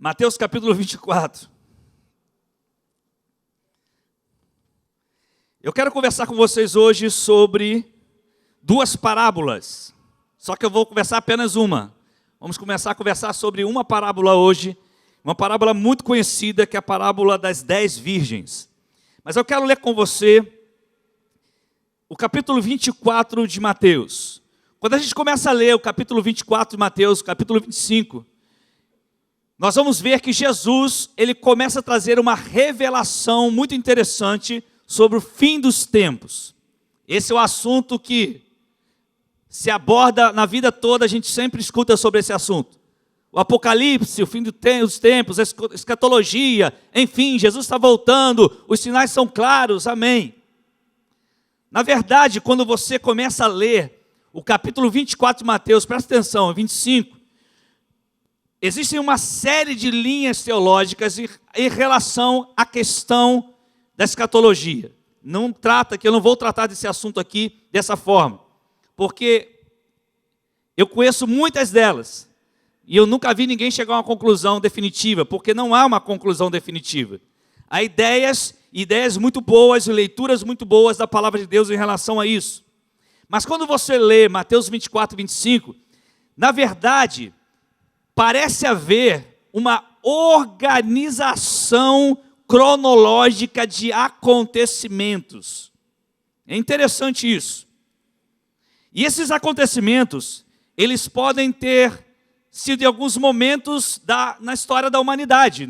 Mateus capítulo 24. Eu quero conversar com vocês hoje sobre duas parábolas. Só que eu vou conversar apenas uma. Vamos começar a conversar sobre uma parábola hoje. Uma parábola muito conhecida, que é a parábola das 10 virgens. Mas eu quero ler com você o capítulo 24 de Mateus. Quando a gente começa a ler o capítulo 24 de Mateus, o capítulo 25, nós vamos ver que Jesus, ele começa a trazer uma revelação muito interessante sobre o fim dos tempos. Esse é o assunto que se aborda na vida toda, a gente sempre escuta sobre esse assunto. O Apocalipse, o fim dos tempos, a escatologia, enfim, Jesus está voltando, os sinais são claros, amém. Na verdade, quando você começa a ler o capítulo 24 de Mateus, presta atenção, 25, existem uma série de linhas teológicas em relação à questão da escatologia. Eu não vou tratar desse assunto aqui dessa forma, porque eu conheço muitas delas, e eu nunca vi ninguém chegar a uma conclusão definitiva, porque não há uma conclusão definitiva. Há ideias muito boas e leituras muito boas da palavra de Deus em relação a isso. Mas quando você lê Mateus 24, 25, na verdade, parece haver uma organização cronológica de acontecimentos. É interessante isso. E esses acontecimentos, eles podem ter sido em alguns momentos na história da humanidade.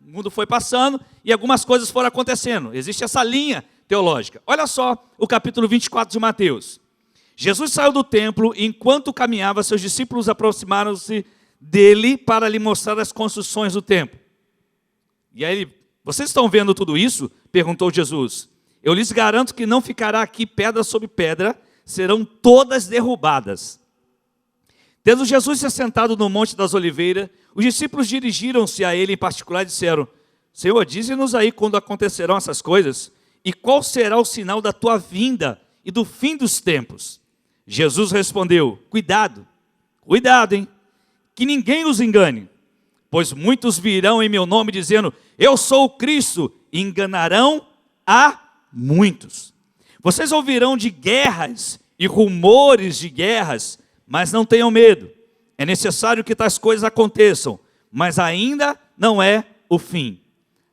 O mundo foi passando e algumas coisas foram acontecendo. Existe essa linha teológica. Olha só o capítulo 24 de Mateus. Jesus saiu do templo e enquanto caminhava, seus discípulos aproximaram-se dele para lhe mostrar as construções do templo. E aí, vocês estão vendo tudo isso? Perguntou Jesus. Eu lhes garanto que não ficará aqui pedra sobre pedra, serão todas derrubadas. Tendo Jesus se assentado no Monte das Oliveiras, os discípulos dirigiram-se a ele em particular e disseram: Senhor, dize-nos aí quando acontecerão essas coisas, e qual será o sinal da tua vinda e do fim dos tempos? Jesus respondeu: Cuidado, hein, que ninguém os engane, pois muitos virão em meu nome dizendo: Eu sou o Cristo, e enganarão a muitos. Vocês ouvirão de guerras e rumores de guerras, mas não tenham medo. É necessário que tais coisas aconteçam, mas ainda não é o fim.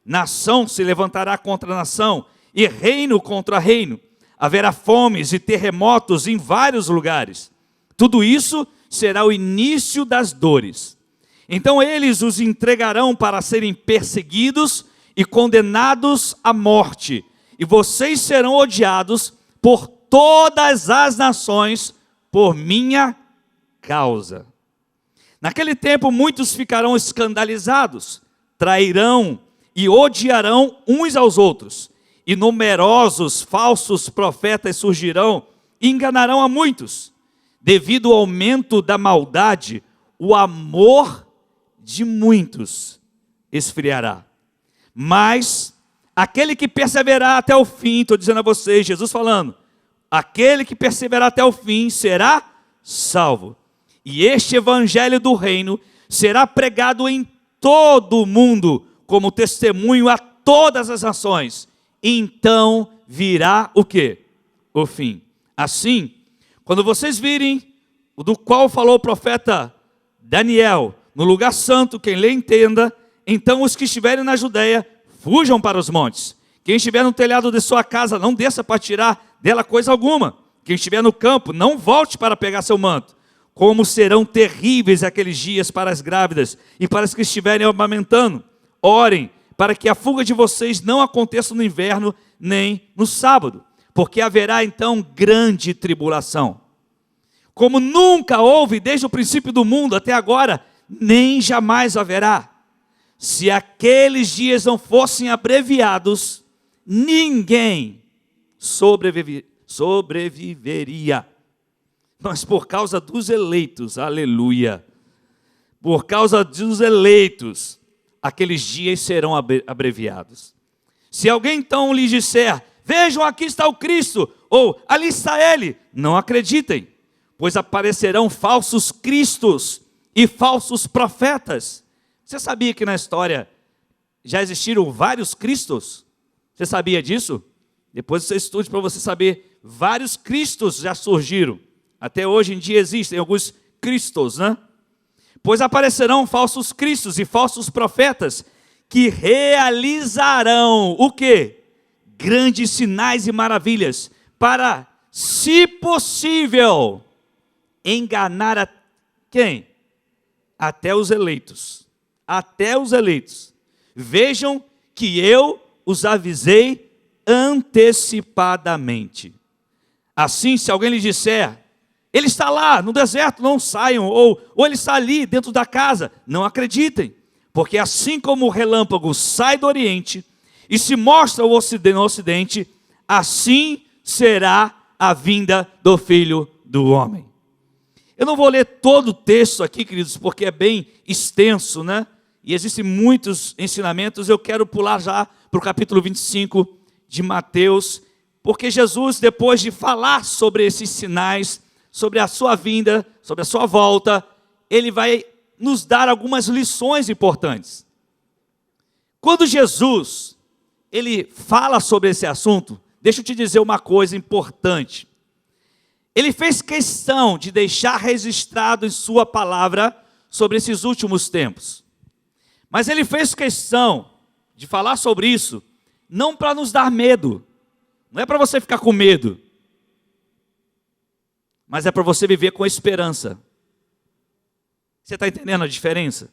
Nação se levantará contra nação, e reino contra reino. Haverá fomes e terremotos em vários lugares. Tudo isso será o início das dores. Então eles os entregarão para serem perseguidos e condenados à morte. E vocês serão odiados por todas as nações por minha causa. Naquele tempo muitos ficarão escandalizados, trairão e odiarão uns aos outros. E numerosos falsos profetas surgirão e enganarão a muitos. Devido ao aumento da maldade, o amor de muitos esfriará. Mas aquele que perseverar até o fim, estou dizendo a vocês, Jesus falando, aquele que perseverar até o fim será salvo. E este evangelho do reino será pregado em todo o mundo, como testemunho a todas as nações. Então virá o quê? O fim. Assim, quando vocês virem o do qual falou o profeta Daniel, no lugar santo, quem lê entenda, então os que estiverem na Judeia, fujam para os montes. Quem estiver no telhado de sua casa, não desça para tirar dela coisa alguma. Quem estiver no campo, não volte para pegar seu manto. Como serão terríveis aqueles dias para as grávidas e para as que estiverem amamentando. Orem para que a fuga de vocês não aconteça no inverno nem no sábado, porque haverá então grande tribulação, como nunca houve desde o princípio do mundo até agora, nem jamais haverá. Se aqueles dias não fossem abreviados, ninguém sobreviveria. Mas por causa dos eleitos, aleluia, por causa dos eleitos, aqueles dias serão abreviados. Se alguém então lhes disser, vejam, aqui está o Cristo, ou ali está ele, não acreditem, pois aparecerão falsos cristos e falsos profetas, Você sabia que na história já existiram vários Cristos? Você sabia disso? Depois você estude para você saber. Vários Cristos já surgiram. Até hoje em dia existem alguns Cristos, né? Pois aparecerão falsos cristos e falsos profetas que realizarão o quê? Grandes sinais e maravilhas para, se possível, enganar a quem? Até os eleitos. Até os eleitos. Vejam que eu os avisei antecipadamente. Assim, se alguém lhes disser, ele está lá no deserto, não saiam, ou ele está ali dentro da casa, não acreditem, porque assim como o relâmpago sai do oriente e se mostra no ocidente, assim será a vinda do Filho do Homem. Eu não vou ler todo o texto aqui, queridos, porque é bem extenso, né? E existem muitos ensinamentos. Eu quero pular já para o capítulo 25 de Mateus, porque Jesus, depois de falar sobre esses sinais, sobre a sua vinda, sobre a sua volta, ele vai nos dar algumas lições importantes. Quando Jesus, ele fala sobre esse assunto, deixa eu te dizer uma coisa importante. Ele fez questão de deixar registrado em sua palavra sobre esses últimos tempos. Mas ele fez questão de falar sobre isso, não para nos dar medo, não é para você ficar com medo, mas é para você viver com esperança. Você está entendendo a diferença?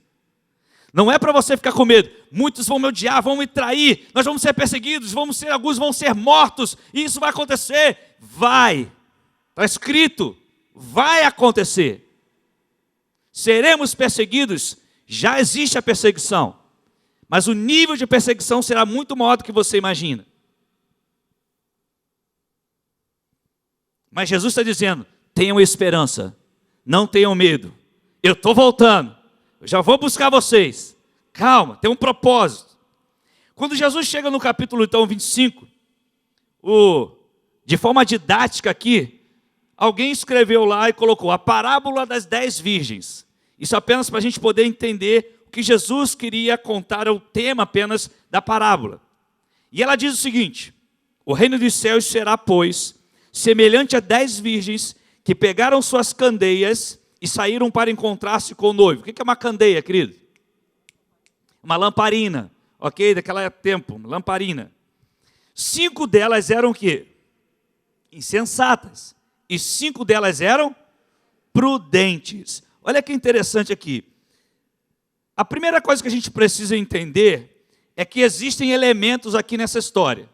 Não é para você ficar com medo. Muitos vão me odiar, vão me trair, nós vamos ser perseguidos, alguns vão ser mortos, e isso vai acontecer. Vai, está escrito, vai acontecer. Seremos perseguidos, já existe a perseguição, mas o nível de perseguição será muito maior do que você imagina. Mas Jesus está dizendo, tenham esperança, não tenham medo, eu estou voltando, eu já vou buscar vocês, calma, tem um propósito. Quando Jesus chega no capítulo então 25, de forma didática aqui, alguém escreveu lá e colocou a parábola das 10 virgens. Isso apenas para a gente poder entender o que Jesus queria contar, é o tema apenas da parábola. E ela diz o seguinte, o reino dos céus será, pois, semelhante a 10 virgens que pegaram suas candeias e saíram para encontrar-se com o noivo. O que é uma candeia, querido? Uma lamparina, ok? Daquela tempo, lamparina. 5 delas eram o quê? Insensatas. E 5 delas eram prudentes. Olha que interessante aqui. A primeira coisa que a gente precisa entender é que existem elementos aqui nessa história.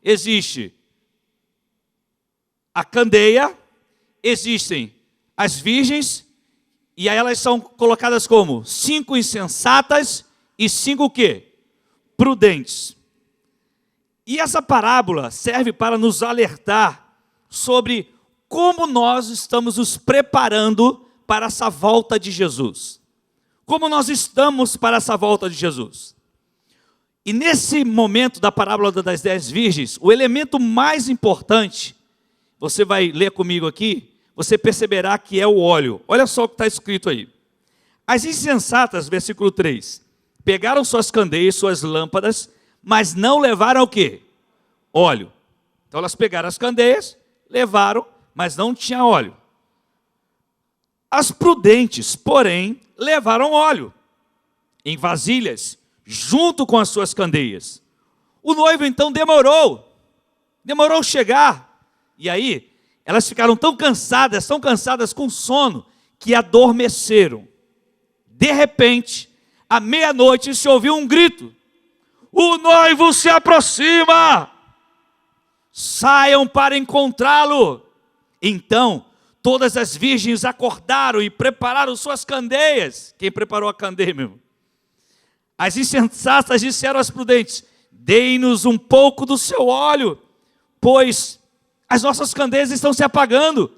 Existe a candeia, existem as virgens, e aí elas são colocadas como 5 insensatas e 5 o quê? Prudentes. E essa parábola serve para nos alertar sobre como nós estamos nos preparando para essa volta de Jesus. Como nós estamos para essa volta de Jesus. E nesse momento da parábola das 10 virgens, o elemento mais importante, você vai ler comigo aqui, você perceberá que é o óleo. Olha só o que está escrito aí. As insensatas, versículo 3, pegaram suas candeias, suas lâmpadas, mas não levaram o quê? Óleo. Então elas pegaram as candeias, levaram, mas não tinha óleo. As prudentes, porém, levaram óleo em vasilhas, junto com as suas candeias. O noivo então demorou chegar. E aí, elas ficaram tão cansadas com sono, que adormeceram. De repente, à meia-noite, se ouviu um grito: o noivo se aproxima! Saiam para encontrá-lo. Então, todas as virgens acordaram e prepararam suas candeias. Quem preparou a candeia, meu irmão? As insensatas disseram às prudentes: deem-nos um pouco do seu óleo, pois as nossas candeias estão se apagando.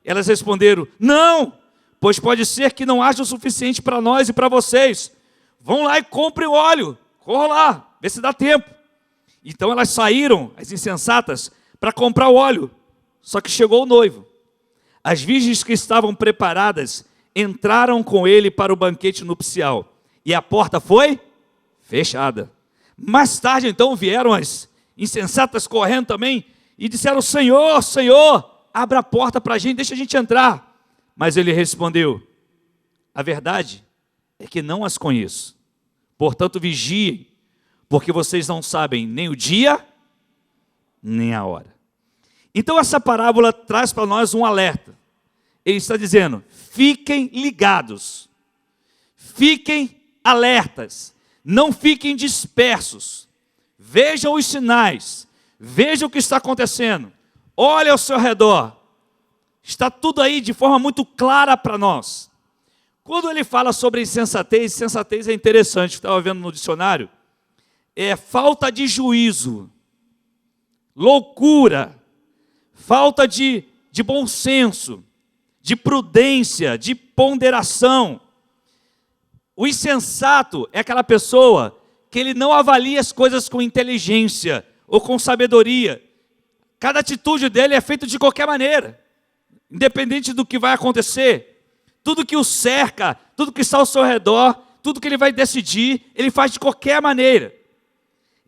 Elas responderam: não, pois pode ser que não haja o suficiente para nós e para vocês. Vão lá e comprem o óleo, corram lá, vê se dá tempo. Então elas saíram, as insensatas, para comprar o óleo. Só que chegou o noivo. As virgens que estavam preparadas entraram com ele para o banquete nupcial, e a porta foi fechada. Mais tarde, então, vieram as insensatas correndo também e disseram: Senhor, Senhor, abra a porta para a gente, deixa a gente entrar. Mas ele respondeu: a verdade é que não as conheço. Portanto, vigiem, porque vocês não sabem nem o dia, nem a hora. Então, essa parábola traz para nós um alerta. Ele está dizendo: fiquem ligados, fiquem alertas, não fiquem dispersos, vejam os sinais, vejam o que está acontecendo, olhe ao seu redor, está tudo aí de forma muito clara para nós. Quando ele fala sobre insensatez, insensatez é interessante, estava vendo no dicionário, é falta de juízo, loucura, falta de bom senso, de prudência, de ponderação. O insensato é aquela pessoa que ele não avalia as coisas com inteligência ou com sabedoria. Cada atitude dele é feita de qualquer maneira, independente do que vai acontecer. Tudo que o cerca, tudo que está ao seu redor, tudo que ele vai decidir, ele faz de qualquer maneira.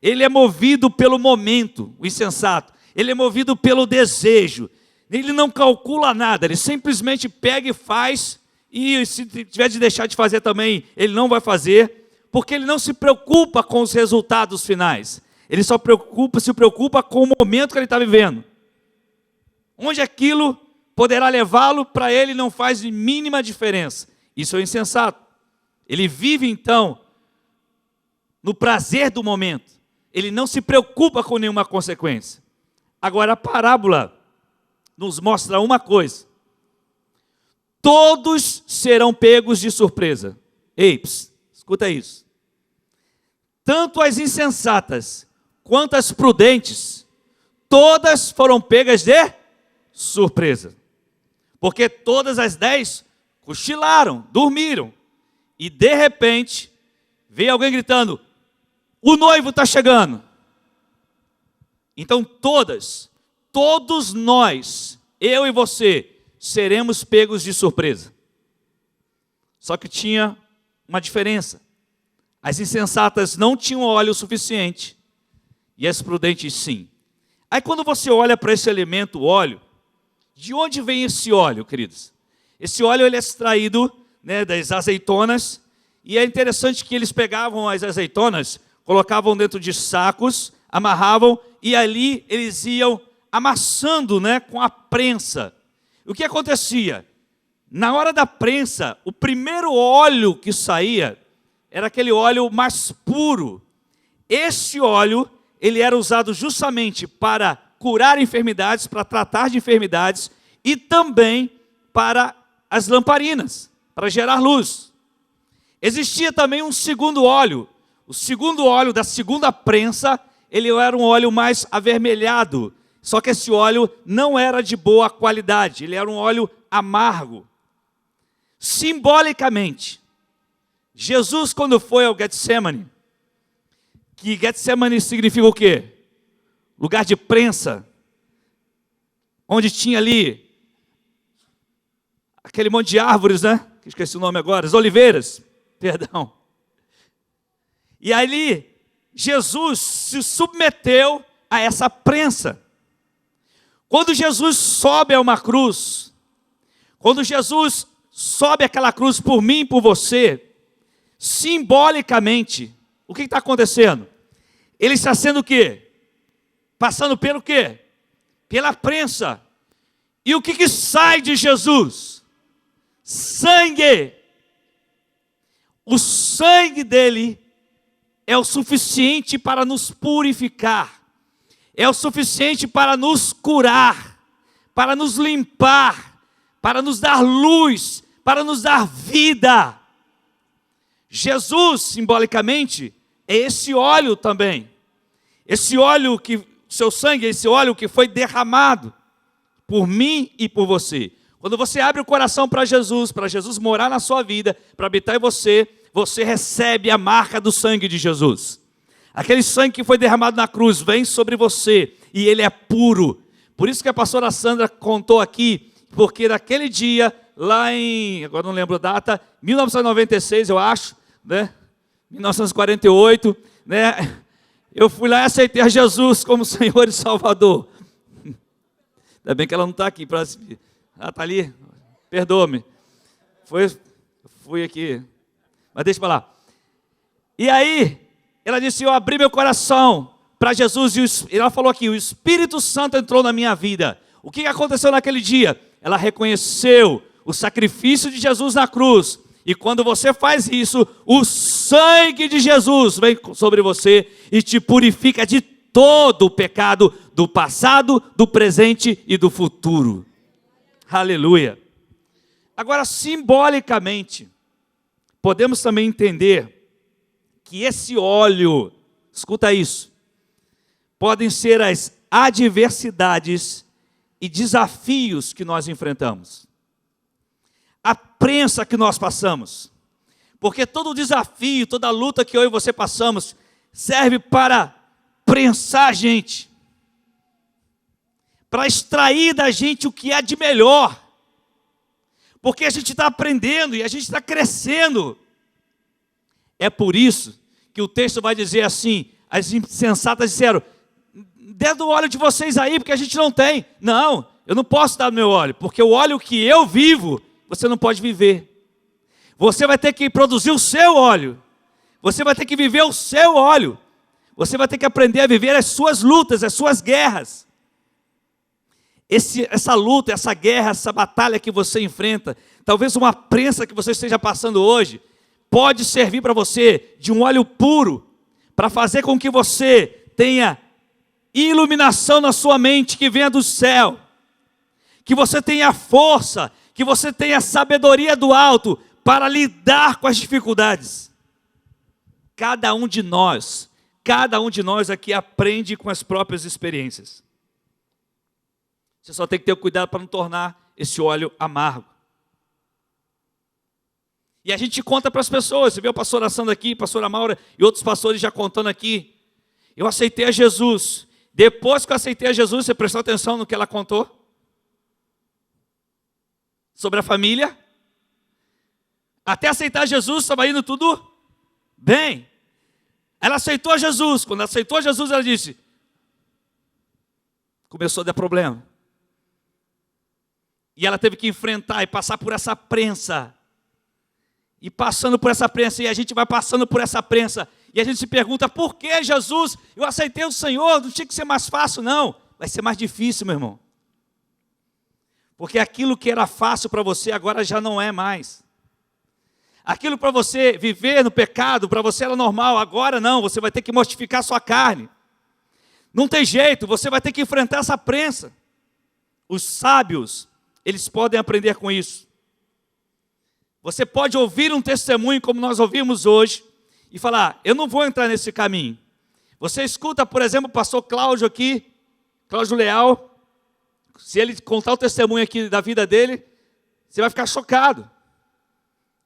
Ele é movido pelo momento, o insensato. Ele é movido pelo desejo. Ele não calcula nada, ele simplesmente pega e faz, e se tiver de deixar de fazer também, ele não vai fazer, porque ele não se preocupa com os resultados finais. Ele só se preocupa com o momento que ele está vivendo. Onde aquilo poderá levá-lo, para ele não faz mínima diferença. Isso é o insensato. Ele vive então no prazer do momento. Ele não se preocupa com nenhuma consequência. Agora a parábola nos mostra uma coisa: todos serão pegos de surpresa. Ei, escuta isso. Tanto as insensatas quanto as prudentes, todas foram pegas de surpresa. Porque todas as 10 cochilaram, dormiram. E de repente, veio alguém gritando: o noivo está chegando. Então todos nós, eu e você, seremos pegos de surpresa. Só que tinha uma diferença. As insensatas não tinham óleo suficiente, e as prudentes sim. Aí quando você olha para esse elemento, o óleo, de onde vem esse óleo, queridos? Esse óleo ele é extraído, das azeitonas, e é interessante que eles pegavam as azeitonas, colocavam dentro de sacos, amarravam, e ali eles iam amassando, com a prensa. O que acontecia? Na hora da prensa, o primeiro óleo que saía era aquele óleo mais puro. Esse óleo, ele era usado justamente para curar enfermidades, para tratar de enfermidades e também para as lamparinas, para gerar luz. Existia também um segundo óleo. O segundo óleo da segunda prensa, ele era um óleo mais avermelhado. Só que esse óleo não era de boa qualidade, ele era um óleo amargo. Simbolicamente, Jesus, quando foi ao Getsemane, que Getsemane significa o quê? Lugar de prensa, onde tinha ali aquele monte de árvores, que esqueci o nome agora, as oliveiras, perdão. E ali, Jesus se submeteu a essa prensa. Quando Jesus sobe a uma cruz, quando Jesus sobe aquela cruz por mim e por você, simbolicamente, o que está acontecendo? Ele está sendo o quê? Passando pelo quê? Pela prensa. E o que sai de Jesus? Sangue. O sangue dele é o suficiente para nos purificar. É o suficiente para nos curar, para nos limpar, para nos dar luz, para nos dar vida. Jesus, simbolicamente, é esse óleo também. Esse óleo que, seu sangue, esse óleo que foi derramado por mim e por você. Quando você abre o coração para Jesus morar na sua vida, para habitar em você, você recebe a marca do sangue de Jesus. Aquele sangue que foi derramado na cruz vem sobre você e ele é puro. Por isso que a pastora Sandra contou aqui, porque naquele dia, lá em, agora não lembro a data, 1996 eu acho, 1948, né? Eu fui lá e aceitei a Jesus como Senhor e Salvador. Ainda bem que ela não está aqui. Ela está ali? Perdoa-me. Fui aqui. Mas deixa para lá. E aí, ela disse, eu abri meu coração para Jesus. E ela falou aqui, o Espírito Santo entrou na minha vida. O que aconteceu naquele dia? Ela reconheceu o sacrifício de Jesus na cruz. E quando você faz isso, o sangue de Jesus vem sobre você e te purifica de todo o pecado do passado, do presente e do futuro. Aleluia. Agora, simbolicamente, podemos também entender que esse óleo, escuta isso, podem ser as adversidades e desafios que nós enfrentamos. A prensa que nós passamos. Porque todo desafio, toda luta que eu e você passamos, serve para prensar a gente. Para extrair da gente o que é de melhor. Porque a gente está aprendendo e a gente está crescendo. É por isso que o texto vai dizer assim, as insensatas disseram, dê do óleo de vocês aí, porque a gente não tem. Não, eu não posso dar do meu óleo, porque o óleo que eu vivo, você não pode viver. Você vai ter que produzir o seu óleo. Você vai ter que viver o seu óleo. Você vai ter que aprender a viver as suas lutas, as suas guerras. Essa luta, essa guerra, essa batalha que você enfrenta, talvez uma prensa que você esteja passando hoje, pode servir para você de um óleo puro, para fazer com que você tenha iluminação na sua mente que venha do céu, que você tenha força, que você tenha sabedoria do alto para lidar com as dificuldades. Cada um de nós aqui aprende com as próprias experiências. Você só tem que ter cuidado para não tornar esse óleo amargo. E a gente conta para as pessoas, você viu o pastor assando aqui, a pastora Maura e outros pastores já contando aqui. Eu aceitei a Jesus. Depois que eu aceitei a Jesus, você prestou atenção no que ela contou? Sobre a família. Até aceitar Jesus, estava indo tudo bem. Ela aceitou Jesus. Quando ela aceitou Jesus, ela disse, começou a dar problema. E ela teve que enfrentar e passar por essa prensa. E passando por essa prensa, e a gente vai passando por essa prensa. E a gente se pergunta, por que Jesus? Eu aceitei o Senhor, não tinha que ser mais fácil, não. Vai ser mais difícil, meu irmão. Porque aquilo que era fácil para você, agora já não é mais. Aquilo para você viver no pecado, para você era normal, agora não, você vai ter que mortificar sua carne. Não tem jeito, você vai ter que enfrentar essa prensa. Os sábios, eles podem aprender com isso. Você pode ouvir um testemunho como nós ouvimos hoje e falar, eu não vou entrar nesse caminho. Você escuta, por exemplo, o pastor Cláudio aqui, Cláudio Leal, se ele contar o testemunho aqui da vida dele, você vai ficar chocado.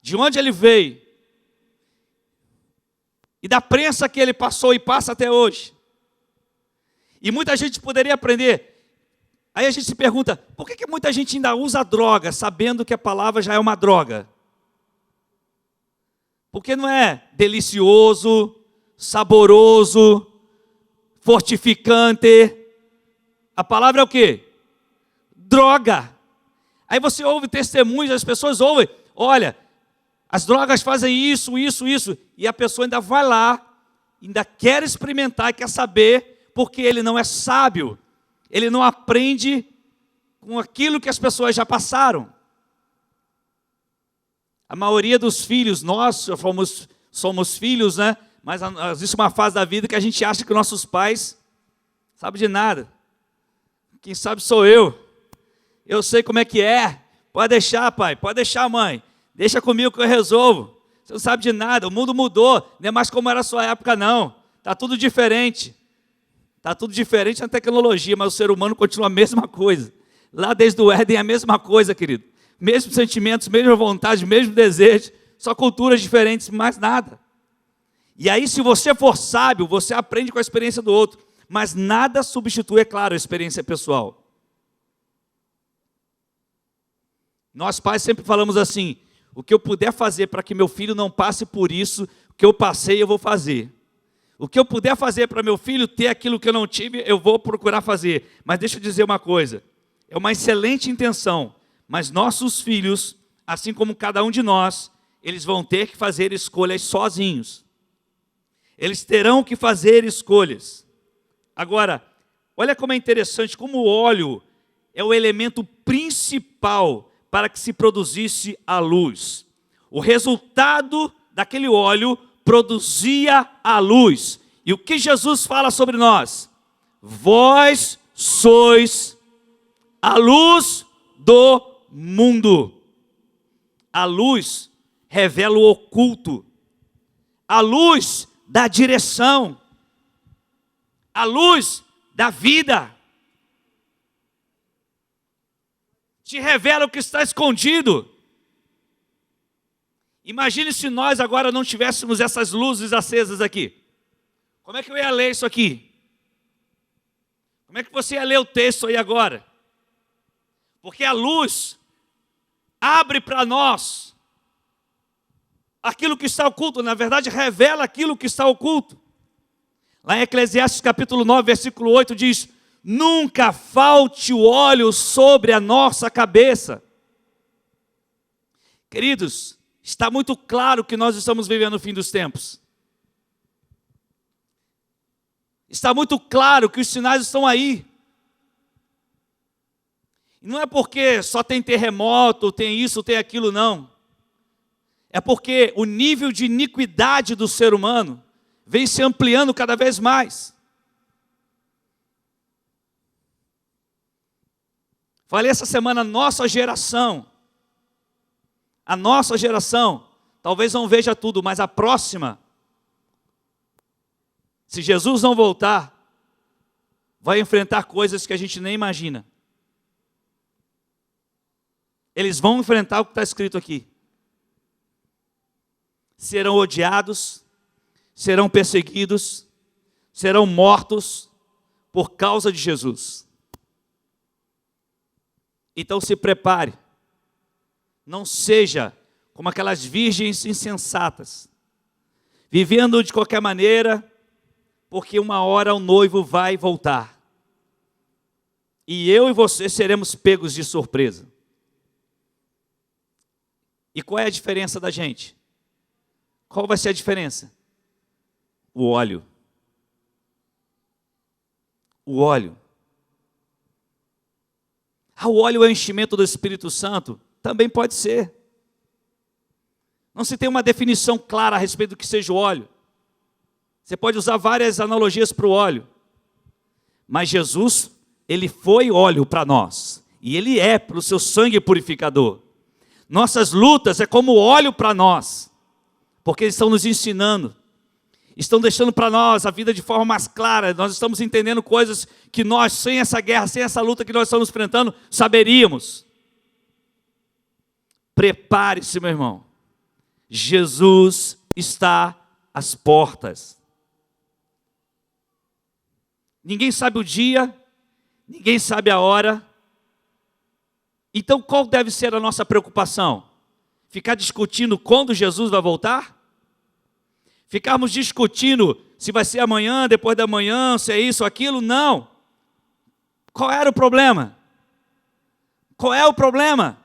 De onde ele veio. E da prensa que ele passou e passa até hoje. E muita gente poderia aprender. Aí a gente se pergunta, por que muita gente ainda usa droga, sabendo que a palavra já é uma droga? Porque não é delicioso, saboroso, fortificante. A palavra é o quê? Droga. Aí você ouve testemunhos, as pessoas ouvem, olha, as drogas fazem isso, isso, isso, e a pessoa ainda vai lá, ainda quer experimentar, quer saber, porque ele não é sábio, ele não aprende com aquilo que as pessoas já passaram. A maioria dos filhos, nós somos filhos, né? Mas existe uma fase da vida que a gente acha que nossos pais sabem de nada. Quem sabe sou eu. Eu sei como é que é. Pode deixar, pai. Pode deixar, mãe. Deixa comigo que eu resolvo. Você não sabe de nada. O mundo mudou. Não é mais como era a sua época, não. Está tudo diferente. Está tudo diferente na tecnologia, mas o ser humano continua a mesma coisa. Lá desde o Éden é a mesma coisa, querido. Mesmos sentimentos, mesma vontade, mesmo desejo. Só culturas diferentes, mais nada. E aí, se você for sábio, você aprende com a experiência do outro. Mas nada substitui, é claro, a experiência pessoal. Nós pais sempre falamos assim, o que eu puder fazer para que meu filho não passe por isso, o que eu passei eu vou fazer. O que eu puder fazer para meu filho ter aquilo que eu não tive, eu vou procurar fazer. Mas deixa eu dizer uma coisa, é uma excelente intenção, mas nossos filhos, assim como cada um de nós, eles vão ter que fazer escolhas sozinhos. Eles terão que fazer escolhas. Agora, olha como é interessante, como o óleo é o elemento principal para que se produzisse a luz. O resultado daquele óleo produzia a luz. E o que Jesus fala sobre nós? Vós sois a luz do mundo. A luz revela o oculto. A luz dá direção. A luz da vida. Te revela o que está escondido. Imagine se nós agora não tivéssemos essas luzes acesas aqui. Como é que eu ia ler isso aqui? Como é que você ia ler o texto aí agora? Porque a luz abre para nós aquilo que está oculto. Na verdade, revela aquilo que está oculto. Lá em Eclesiastes capítulo 9, versículo 8 diz: nunca falte o óleo sobre a nossa cabeça. Queridos, está muito claro que nós estamos vivendo o fim dos tempos. Está muito claro que os sinais estão aí. E não é porque só tem terremoto, tem isso, tem aquilo, não. É porque o nível de iniquidade do ser humano vem se ampliando cada vez mais. Falei essa semana, a nossa geração, talvez não veja tudo, mas a próxima, se Jesus não voltar, vai enfrentar coisas que a gente nem imagina. Eles vão enfrentar o que está escrito aqui. Serão odiados, serão perseguidos, serão mortos por causa de Jesus. Então se prepare. Não seja como aquelas virgens insensatas, vivendo de qualquer maneira, porque uma hora o noivo vai voltar. E eu e você seremos pegos de surpresa. E qual é a diferença da gente? Qual vai ser a diferença? O óleo. O óleo. O óleo é o enchimento do Espírito Santo? Também pode ser. Não se tem uma definição clara a respeito do que seja o óleo. Você pode usar várias analogias para o óleo. Mas Jesus, Ele foi óleo para nós. E Ele é pelo seu sangue purificador. Nossas lutas é como óleo para nós. Porque eles estão nos ensinando. Estão deixando para nós a vida de forma mais clara. Nós estamos entendendo coisas que nós, sem essa guerra, sem essa luta que nós estamos enfrentando, saberíamos. Prepare-se, meu irmão. Jesus está às portas. Ninguém sabe o dia, ninguém sabe a hora. Então qual deve ser a nossa preocupação? Ficar discutindo quando Jesus vai voltar? Ficarmos discutindo se vai ser amanhã, depois da manhã, se é isso ou aquilo? Não. Qual era o problema? Qual é o problema?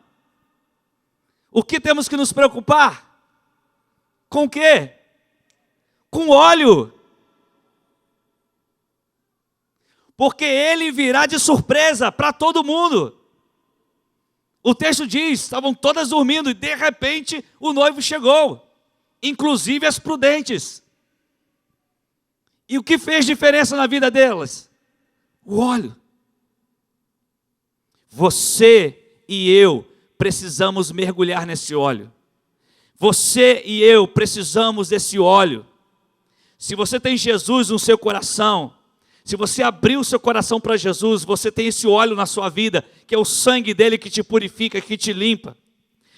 O que temos que nos preocupar? Com o quê? Com óleo. Porque ele virá de surpresa para todo mundo. O texto diz, estavam todas dormindo e de repente o noivo chegou. Inclusive as prudentes. E o que fez diferença na vida delas? O óleo. Você e eu precisamos mergulhar nesse óleo. Você e eu precisamos desse óleo. Se você tem Jesus no seu coração, se você abrir o seu coração para Jesus, você tem esse óleo na sua vida, que é o sangue dele que te purifica, que te limpa.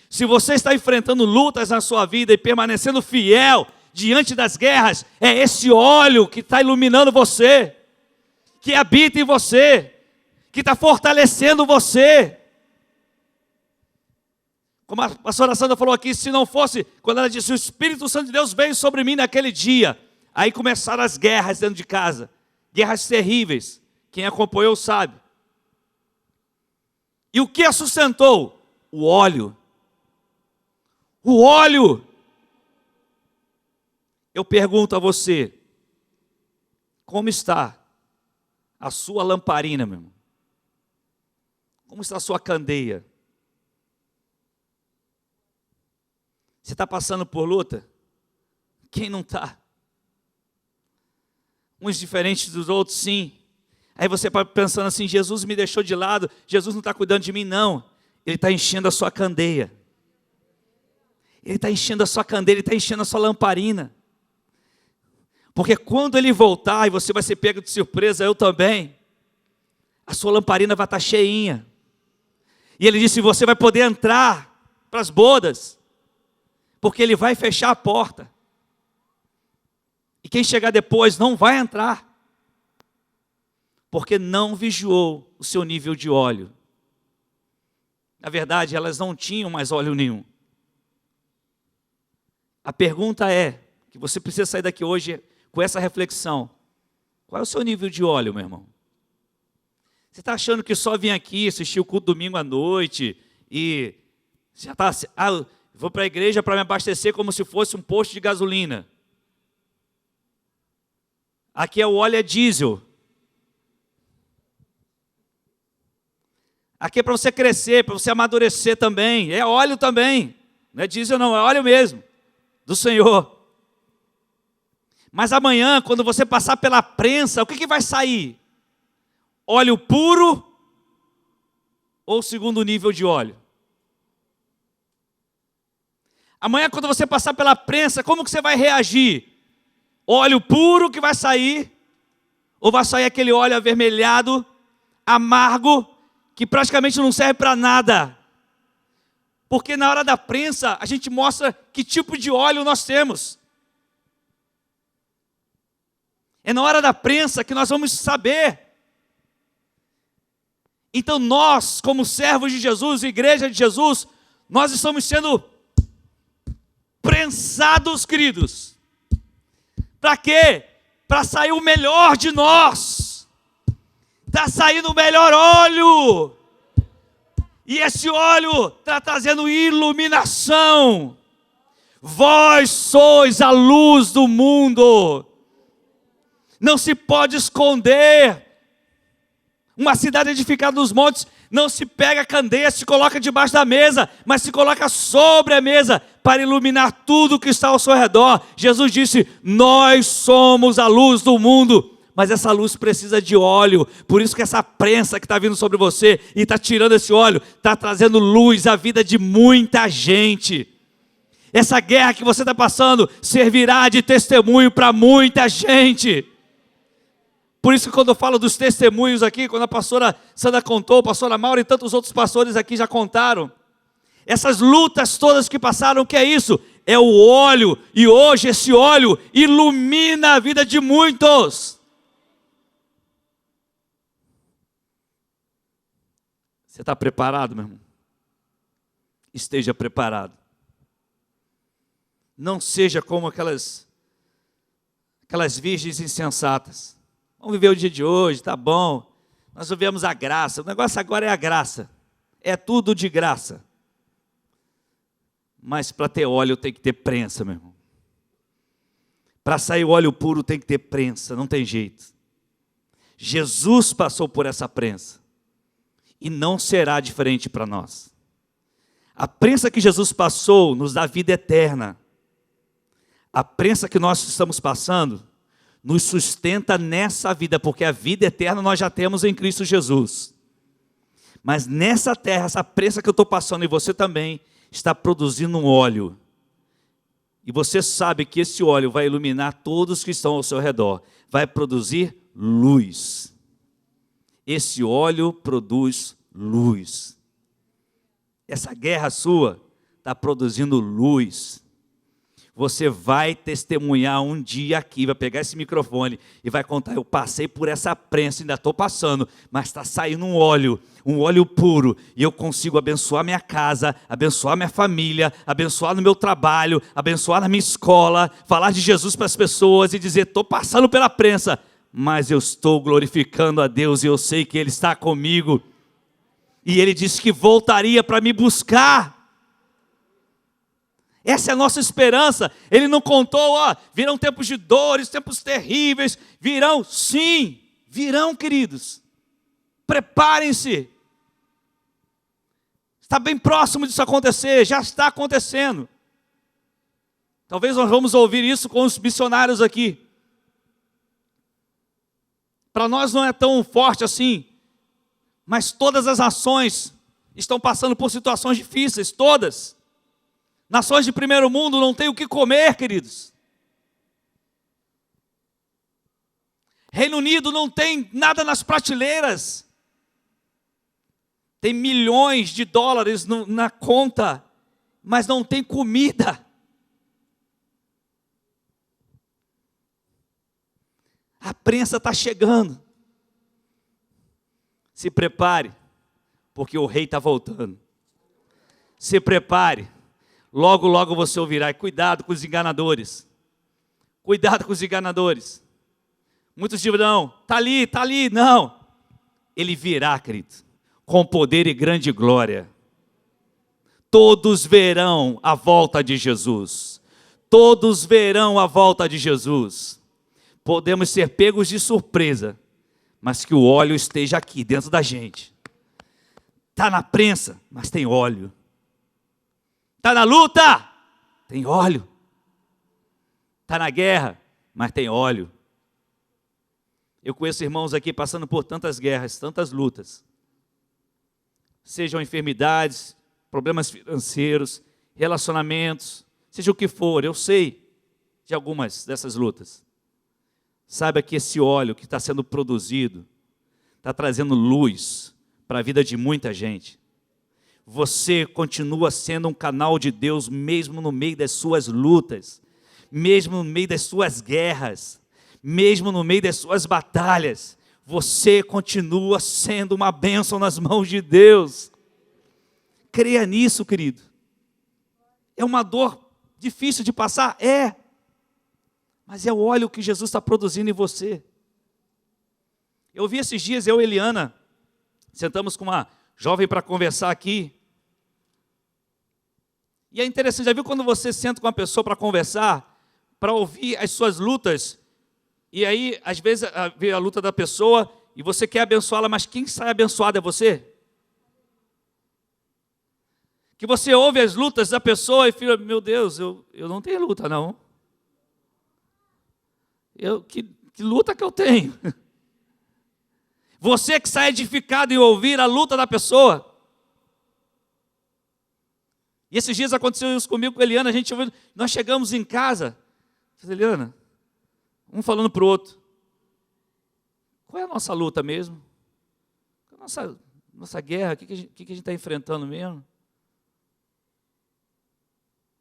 Se você está enfrentando lutas na sua vida e permanecendo fiel diante das guerras, é esse óleo que está iluminando você, que habita em você, que está fortalecendo você. Como a pastora Sandra falou aqui, se não fosse, quando ela disse, o Espírito Santo de Deus veio sobre mim naquele dia. Aí começaram as guerras dentro de casa. Guerras terríveis. Quem acompanhou sabe. E o que a sustentou? O óleo. O óleo. Eu pergunto a você, como está a sua lamparina, meu irmão? Como está a sua candeia? Você está passando por luta? Quem não está? Uns diferentes dos outros, sim. Aí você vai pensando assim, Jesus me deixou de lado, Jesus não está cuidando de mim, não. Ele está enchendo a sua candeia. Ele está enchendo a sua candeia, Ele está enchendo a sua lamparina. Porque quando Ele voltar, e você vai ser pego de surpresa, eu também, a sua lamparina vai estar cheinha. E Ele disse, você vai poder entrar para as bodas, porque Ele vai fechar a porta. E quem chegar depois não vai entrar, porque não vigiou o seu nível de óleo. Na verdade, elas não tinham mais óleo nenhum. A pergunta é, que você precisa sair daqui hoje com essa reflexão. Qual é o seu nível de óleo, meu irmão? Você está achando que só vir aqui, assistir o culto domingo à noite, e já está, vou para a igreja para me abastecer como se fosse um posto de gasolina. Aqui o óleo é diesel. Aqui é para você crescer, para você amadurecer também. É óleo também. Não é diesel não, é óleo mesmo. Do Senhor. Mas amanhã, quando você passar pela prensa, o que vai sair? Óleo puro ou segundo nível de óleo? Amanhã, quando você passar pela prensa, como que você vai reagir? Óleo puro que vai sair, ou vai sair aquele óleo avermelhado, amargo, que praticamente não serve para nada? Porque na hora da prensa, a gente mostra que tipo de óleo nós temos. É na hora da prensa que nós vamos saber. Então nós, como servos de Jesus, igreja de Jesus, nós estamos sendo prensados, queridos. Para quê? Para sair o melhor de nós. Está saindo o melhor óleo. E esse óleo está trazendo iluminação. Vós sois a luz do mundo. Não se pode esconder. Uma cidade edificada nos montes, não se pega a candeia, se coloca debaixo da mesa, mas se coloca sobre a mesa, para iluminar tudo que está ao seu redor. Jesus disse, nós somos a luz do mundo, mas essa luz precisa de óleo. Por isso que essa prensa que está vindo sobre você, e está tirando esse óleo, está trazendo luz à vida de muita gente. Essa guerra que você está passando, servirá de testemunho para muita gente. Por isso que quando eu falo dos testemunhos aqui, quando a pastora Sandra contou, a pastora Maura e tantos outros pastores aqui já contaram, essas lutas todas que passaram, o que é isso? É o óleo, e hoje esse óleo ilumina a vida de muitos. Você está preparado, meu irmão? Esteja preparado. Não seja como aquelas virgens insensatas. Vamos viver o dia de hoje, tá bom. Nós vivemos a graça. O negócio agora é a graça. É tudo de graça. Mas para ter óleo tem que ter prensa, meu irmão. Para sair o óleo puro tem que ter prensa, não tem jeito. Jesus passou por essa prensa. E não será diferente para nós. A prensa que Jesus passou nos dá vida eterna. A prensa que nós estamos passando nos sustenta nessa vida, porque a vida eterna nós já temos em Cristo Jesus. Mas nessa terra, essa prensa que eu estou passando, e você também, está produzindo um óleo. E você sabe que esse óleo vai iluminar todos que estão ao seu redor. Vai produzir luz. Esse óleo produz luz. Essa guerra sua está produzindo luz. Você vai testemunhar um dia aqui, vai pegar esse microfone e vai contar: eu passei por essa prensa, ainda estou passando, mas está saindo um óleo puro, e eu consigo abençoar minha casa, abençoar minha família, abençoar no meu trabalho, abençoar na minha escola, falar de Jesus para as pessoas e dizer: estou passando pela prensa, mas eu estou glorificando a Deus e eu sei que Ele está comigo. E Ele disse que voltaria para me buscar. Essa é a nossa esperança. Ele não contou: virão tempos de dores, tempos terríveis. Virão, sim, virão, queridos. Preparem-se. Está bem próximo disso acontecer, já está acontecendo. Talvez nós vamos ouvir isso com os missionários aqui. Para nós não é tão forte assim, mas todas as nações estão passando por situações difíceis, todas. Nações de primeiro mundo não têm o que comer, queridos. Reino Unido não tem nada nas prateleiras. Tem milhões de dólares na conta, mas não tem comida. A prensa está chegando. Se prepare, porque o rei está voltando. Se prepare. Logo, logo você ouvirá. E cuidado com os enganadores. Cuidado com os enganadores. Muitos dirão: está ali. Não. Ele virá, querido, com poder e grande glória. Todos verão a volta de Jesus. Todos verão a volta de Jesus. Podemos ser pegos de surpresa, mas que o óleo esteja aqui dentro da gente. Está na prensa, mas tem óleo. Está na luta, tem óleo. Está na guerra, mas tem óleo. Eu conheço irmãos aqui passando por tantas guerras, tantas lutas. Sejam enfermidades, problemas financeiros, relacionamentos, seja o que for, eu sei de algumas dessas lutas. Saiba que esse óleo que está sendo produzido está trazendo luz para a vida de muita gente. Você continua sendo um canal de Deus mesmo no meio das suas lutas, mesmo no meio das suas guerras, mesmo no meio das suas batalhas. Você continua sendo uma bênção nas mãos de Deus. Creia nisso, querido. É uma dor difícil de passar? É. Mas é o óleo que Jesus está produzindo em você. Eu vi esses dias, eu e Eliana, sentamos com uma jovem para conversar aqui. E é interessante, já viu quando você senta com uma pessoa para conversar, para ouvir as suas lutas, e aí, às vezes, vê a luta da pessoa, e você quer abençoá-la, mas quem sai abençoado é você? Que você ouve as lutas da pessoa e fica: meu Deus, eu não tenho luta, não. Que luta que eu tenho? Você que sai edificado em ouvir a luta da pessoa. E esses dias aconteceu isso comigo, com a Eliana. Nós chegamos em casa. Eu falei: Eliana, um falando para o outro: qual é a nossa luta mesmo? Qual é a nossa guerra? O que a gente está enfrentando mesmo?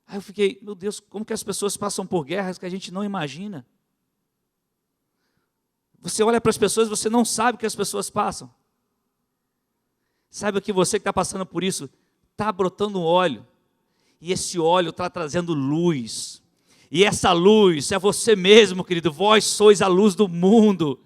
Aí eu fiquei: meu Deus, como que as pessoas passam por guerras que a gente não imagina? Você olha para as pessoas e você não sabe o que as pessoas passam. Saiba que você que está passando por isso, está brotando óleo. E esse óleo está trazendo luz. E essa luz é você mesmo, querido. Vós sois a luz do mundo.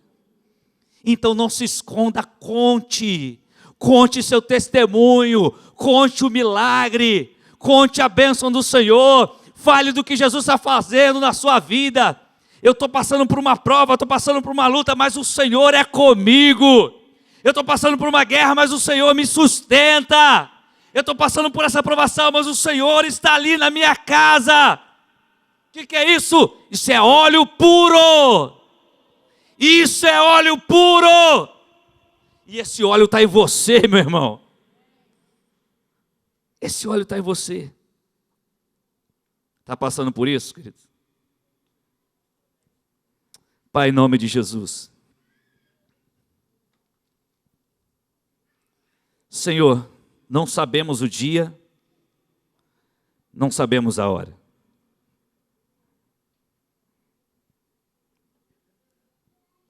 Então não se esconda, conte. Conte seu testemunho. Conte o milagre. Conte a bênção do Senhor. Fale do que Jesus está fazendo na sua vida. Eu estou passando por uma prova, estou passando por uma luta, mas o Senhor é comigo. Eu estou passando por uma guerra, mas o Senhor me sustenta. Eu estou passando por essa provação, mas o Senhor está ali na minha casa. O que é isso? Isso é óleo puro. Isso é óleo puro. E esse óleo está em você, meu irmão. Esse óleo está em você. Está passando por isso, querido? Pai, em nome de Jesus. Senhor, não sabemos o dia, não sabemos a hora.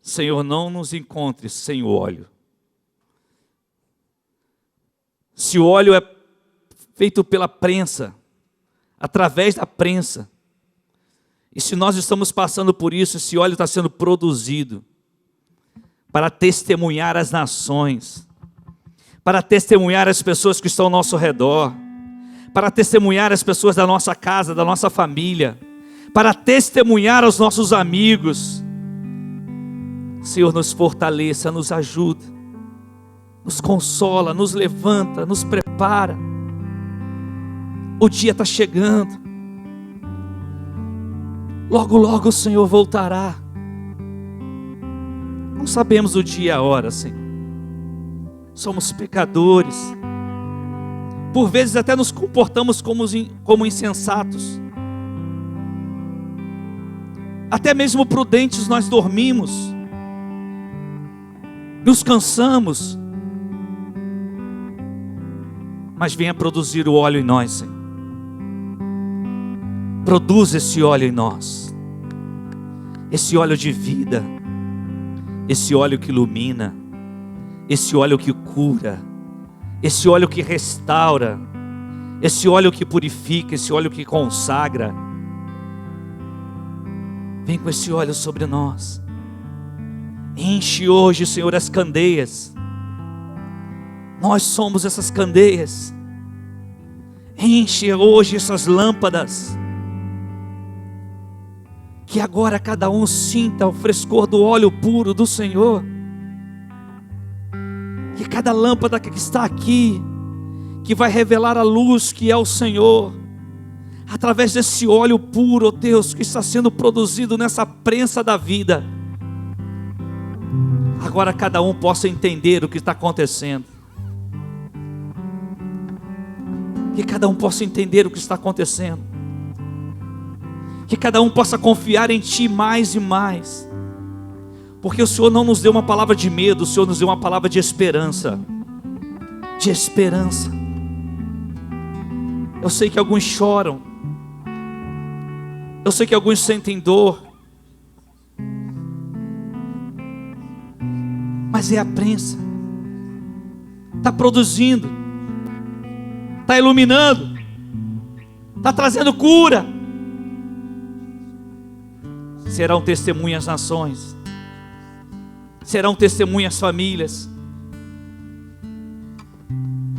Senhor, não nos encontre sem o óleo. Se o óleo é feito pela prensa, através da prensa, e se nós estamos passando por isso, esse óleo está sendo produzido para testemunhar as nações, para testemunhar as pessoas que estão ao nosso redor, para testemunhar as pessoas da nossa casa, da nossa família, para testemunhar aos nossos amigos. Senhor, nos fortaleça, nos ajuda, nos consola, nos levanta, nos prepara. O dia está chegando. Logo, logo o Senhor voltará. Não sabemos o dia e a hora, Senhor. Somos pecadores. Por vezes até nos comportamos como insensatos. Até mesmo prudentes nós dormimos. Nos cansamos. Mas venha produzir o óleo em nós, Senhor. Produz esse óleo em nós. Esse óleo de vida. Esse óleo que ilumina. Esse óleo que cura. Esse óleo que restaura. Esse óleo que purifica. Esse óleo que consagra. Vem com esse óleo sobre nós. Enche hoje, Senhor, as candeias. Nós somos essas candeias. Enche hoje essas lâmpadas. Que agora cada um sinta o frescor do óleo puro do Senhor. Que cada lâmpada que está aqui, que vai revelar a luz que é o Senhor, através desse óleo puro, ó Deus, que está sendo produzido nessa prensa da vida, agora cada um possa entender o que está acontecendo. Que cada um possa entender o que está acontecendo. Que cada um possa confiar em Ti mais e mais. Porque o Senhor não nos deu uma palavra de medo, o Senhor nos deu uma palavra de esperança. De esperança. Eu sei que alguns choram. Eu sei que alguns sentem dor. Mas é a prensa. Está produzindo. Está iluminando. Está trazendo cura. Serão testemunhas nações. Serão testemunhas famílias.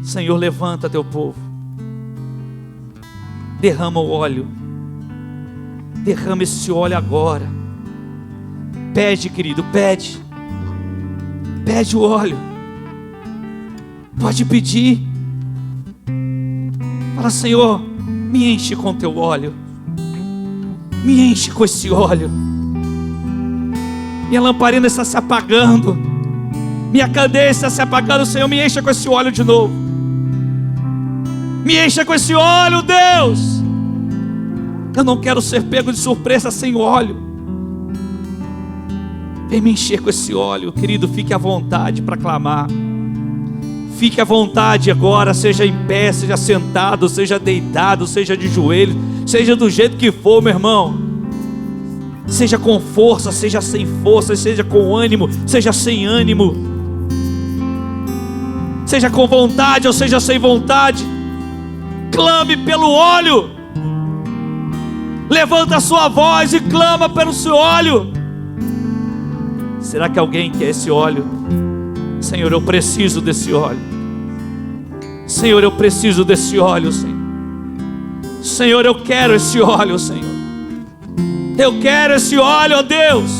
Senhor, levanta teu povo. Derrama o óleo. Derrama esse óleo agora. Pede, querido, pede. Pede o óleo. Pode pedir. Fala, Senhor, me enche com teu óleo. Me enche com esse óleo. Minha lamparina está se apagando. Minha candeia está se apagando. Senhor, me encha com esse óleo de novo. Me encha com esse óleo, Deus. Eu não quero ser pego de surpresa sem óleo. Vem me encher com esse óleo, querido. Fique à vontade para clamar. Fique à vontade agora, seja em pé, seja sentado, seja deitado, seja de joelhos, seja do jeito que for, meu irmão. Seja com força, seja sem força, seja com ânimo, seja sem ânimo. Seja com vontade ou seja sem vontade. Clame pelo óleo. Levanta a sua voz e clama pelo seu óleo. Será que alguém quer esse óleo? Senhor, eu preciso desse óleo. Senhor, eu preciso desse óleo, Senhor. Senhor, eu quero esse óleo, Senhor. Eu quero esse óleo, ó Deus.